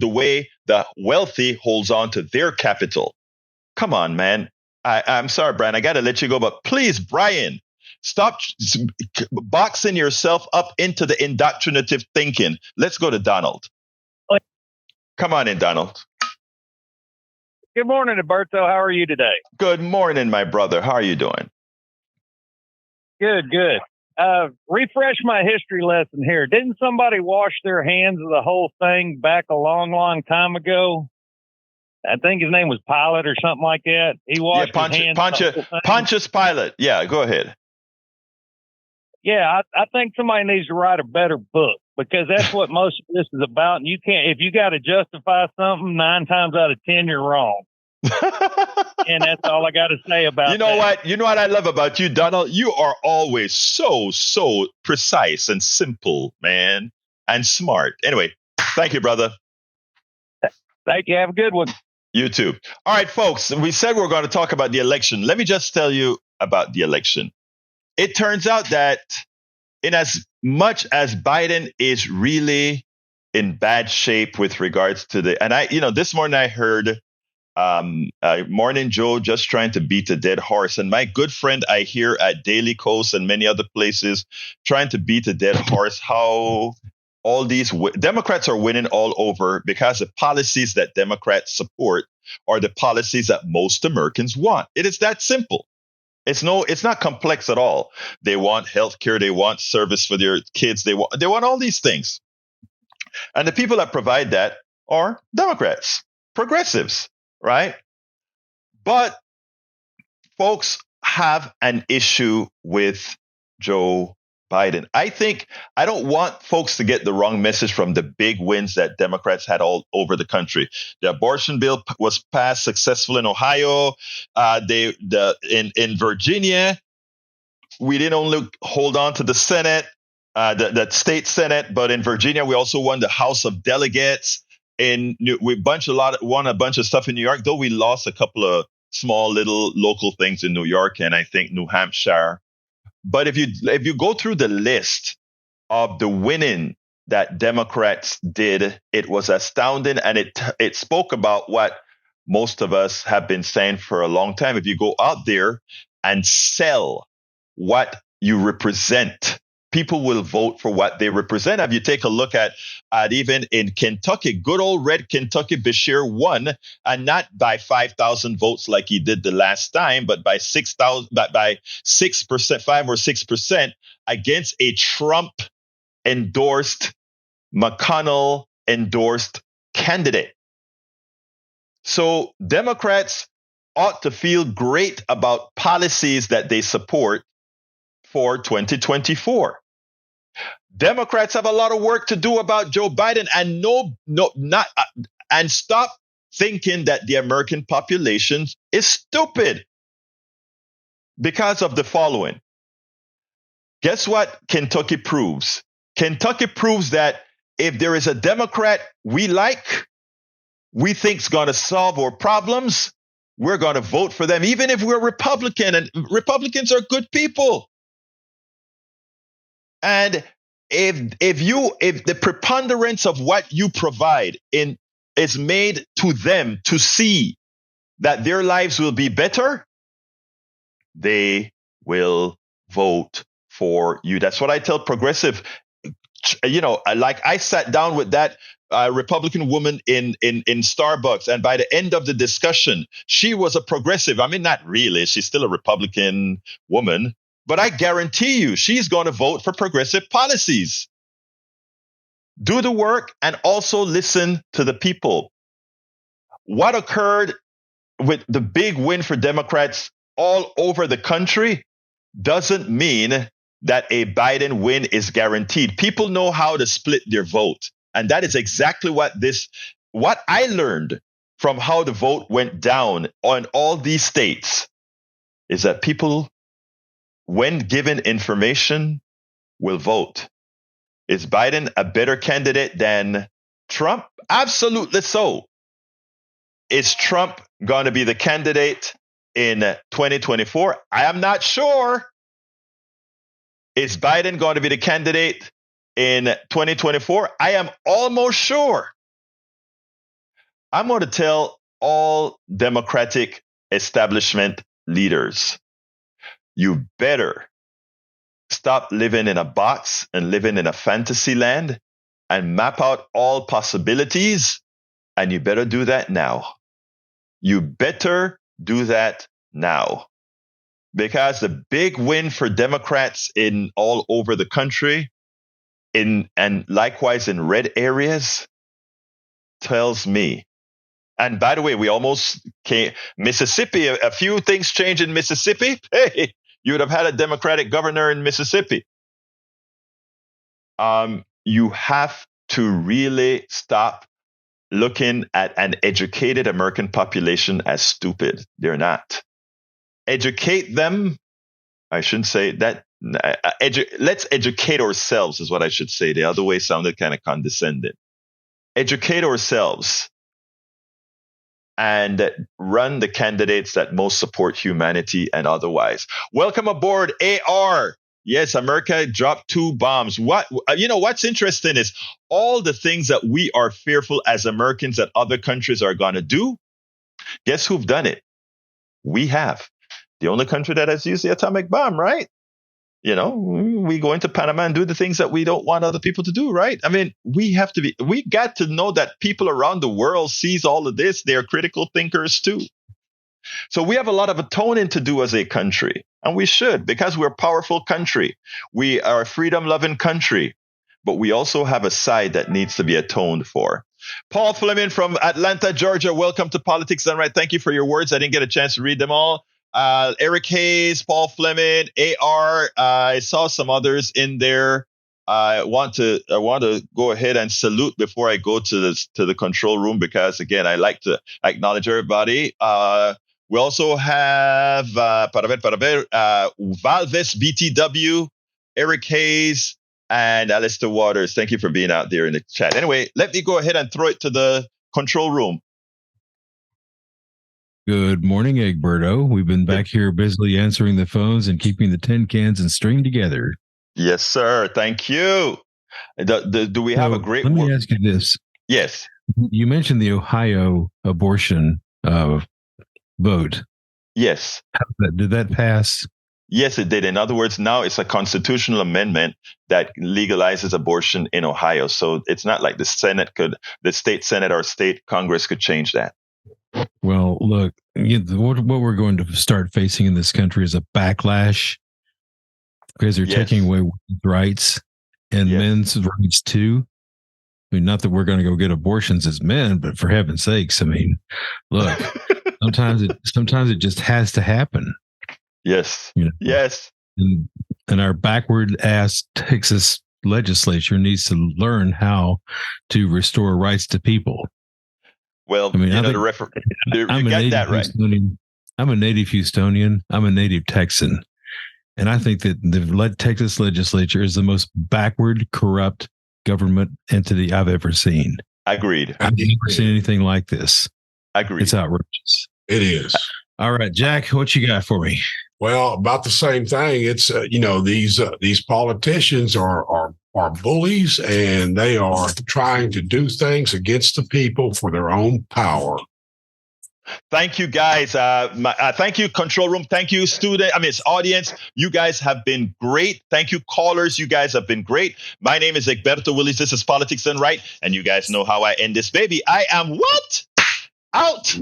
[SPEAKER 1] way the wealthy holds on to their capital. Come on, man. I'm sorry, Brian. I got to let you go. But please, Brian, stop boxing yourself up into the indoctrinative thinking. Let's go to Donald. Come on in, Donald.
[SPEAKER 11] Good morning, Alberto. How are you today?
[SPEAKER 1] Good morning, my brother. How are you doing?
[SPEAKER 11] Good. Refresh my history lesson here. Didn't somebody wash their hands of the whole thing back a long, long time ago? I think his name was Pilate or something like that. He washed his hands.
[SPEAKER 1] Pontius Pilate. Yeah, go ahead.
[SPEAKER 11] Yeah, I think somebody needs to write a better book, because that's what most of this is about. And if you got to justify something, 9 times out of 10, you're wrong. And that's all I got to say about that.
[SPEAKER 1] You know what I love about you, Donald? You are always so precise and simple, man, and smart. Anyway, thank you, brother.
[SPEAKER 11] Thank you. Have a good one.
[SPEAKER 1] You too. All right, folks. We said we were going to talk about the election. Let me just tell you about the election. It turns out that in as much as Biden is really in bad shape with regards to this morning I heard Morning Joe just trying to beat a dead horse. And my good friend I hear at Daily Coast and many other places trying to beat a dead horse, how all these Democrats are winning all over because the policies that Democrats support are the policies that most Americans want. It is that simple. It's not complex at all. They want health care. They want service for their kids. They want all these things. And the people that provide that are Democrats, progressives, right? But folks have an issue with Joe Biden. I don't want folks to get the wrong message from the big wins that Democrats had all over the country. The abortion bill was passed successful in Ohio. In Virginia, we didn't only hold on to the Senate, the state Senate, but in Virginia we also won the House of Delegates. We won a bunch of stuff in New York, though we lost a couple of small little local things in New York and I think New Hampshire. But if you go through the list of the winning that Democrats did, it was astounding, and it spoke about what most of us have been saying for a long time. If you go out there and sell what you represent, people will vote for what they represent. If you take a look at even in Kentucky, good old red Kentucky, Beshear won, and not by 5,000 votes like he did the last time, but by 6,000, by 6%, 5 or 6% against a Trump endorsed, McConnell endorsed candidate. So Democrats ought to feel great about policies that they support for 2024. Democrats have a lot of work to do about Joe Biden, and stop thinking that the American population is stupid because of the following. Guess what Kentucky proves? Kentucky proves that if there is a Democrat we think's going to solve our problems, we're going to vote for them, even if we're Republican, and Republicans are good people. And if the preponderance of what you provide is made to them to see that their lives will be better, they will vote for you. That's what I tell progressive. Like I sat down with that Republican woman in Starbucks, and by the end of the discussion, she was a progressive. I mean, not really. She's still a Republican woman. But I guarantee you, she's going to vote for progressive policies. Do the work and also listen to the people. What occurred with the big win for Democrats all over the country doesn't mean that a Biden win is guaranteed. People know how to split their vote. And that is exactly what I learned from how the vote went down on all these states, is that people, when given information, will vote. Is Biden a better candidate than Trump? Absolutely so. Is Trump going to be the candidate in 2024? I am not sure. Is Biden going to be the candidate in 2024? I am almost sure. I'm going to tell all Democratic establishment leaders, you better stop living in a box and living in a fantasy land and map out all possibilities. And you better do that now. You better do that now. Because the big win for Democrats in all over the country, and likewise in red areas, tells me. And by the way, we almost came Mississippi. A few things changed in Mississippi. Hey, you would have had a Democratic governor in Mississippi. You have to really stop looking at an educated American population as stupid. They're not. Educate them. I shouldn't say that. Let's educate ourselves is what I should say. The other way sounded kind of condescending. Educate ourselves and run the candidates that most support humanity and otherwise. Welcome aboard, AR. Yes, America dropped 2 bombs. What's interesting is all the things that we are fearful as Americans that other countries are going to do. Guess who've done it? We have. The only country that has used the atomic bomb, right? We go into Panama and do the things that we don't want other people to do, right? I mean, we got to know that people around the world sees all of this. They're critical thinkers too. So we have a lot of atoning to do as a country, and we should, because we're a powerful country. We are a freedom-loving country, but we also have a side that needs to be atoned for. Paul Fleming from Atlanta, Georgia, welcome to Politics Done Right. Thank you for your words. I didn't get a chance to read them all. Eric Hayes, Paul Fleming, AR. I saw some others in there. I want to go ahead and salute before I go to the control room, because again, I like to acknowledge everybody. We also have Valves BTW, Eric Hayes, and Alistair Waters. Thank you for being out there in the chat. Anyway, let me go ahead and throw it to the control room.
[SPEAKER 2] Good morning, Egberto. We've been back here busily answering the phones and keeping the tin cans and string together.
[SPEAKER 1] Yes, sir. Thank you. Do we have a great...
[SPEAKER 2] Let me ask you this.
[SPEAKER 1] Yes.
[SPEAKER 2] You mentioned the Ohio abortion vote.
[SPEAKER 1] Yes.
[SPEAKER 2] Did that pass?
[SPEAKER 1] Yes, it did. In other words, now it's a constitutional amendment that legalizes abortion in Ohio. So it's not like the state Senate or state Congress could change that.
[SPEAKER 2] Well, look, what we're going to start facing in this country is a backlash, because they're taking away women's rights and men's rights too. I mean, not that we're going to go get abortions as men, but for heaven's sakes, I mean, look, sometimes it just has to happen.
[SPEAKER 1] Yes. Yes.
[SPEAKER 2] And our backward ass Texas legislature needs to learn how to restore rights to people.
[SPEAKER 1] Well,
[SPEAKER 2] I mean,
[SPEAKER 1] you got that right.
[SPEAKER 2] I'm a native Houstonian. I'm a native Texan. And I think that the Texas legislature is the most backward, corrupt government entity I've ever seen.
[SPEAKER 1] Agreed.
[SPEAKER 2] I've never seen anything like this.
[SPEAKER 1] Agreed.
[SPEAKER 2] It's outrageous.
[SPEAKER 3] It is.
[SPEAKER 2] All right, Jack, what you got for me?
[SPEAKER 3] Well, about the same thing. It's these politicians are bullies, and they are trying to do things against the people for their own power.
[SPEAKER 1] Thank you, guys. Thank you, control room. Thank you, audience. You guys have been great. Thank you, callers. You guys have been great. My name is Egberto Willis. This is Politics Done Right, and you guys know how I end this baby. I am what? Out.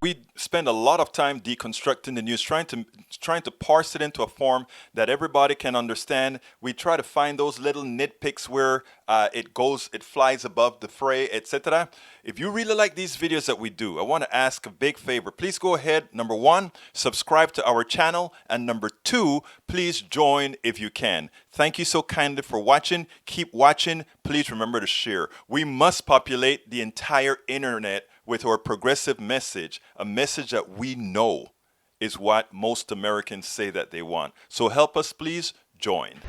[SPEAKER 12] We spend a lot of time deconstructing the news, trying to parse it into a form that everybody can understand. We try to find those little nitpicks where it flies above the fray, etc. If you really like these videos that we do, I want to ask a big favor. Please go ahead. Number 1, subscribe to our channel. And number 2, please join if you can. Thank you so kindly for watching. Keep watching. Please remember to share. We must populate the entire internet with our progressive message, a message that we know is what most Americans say that they want. So help us, please join.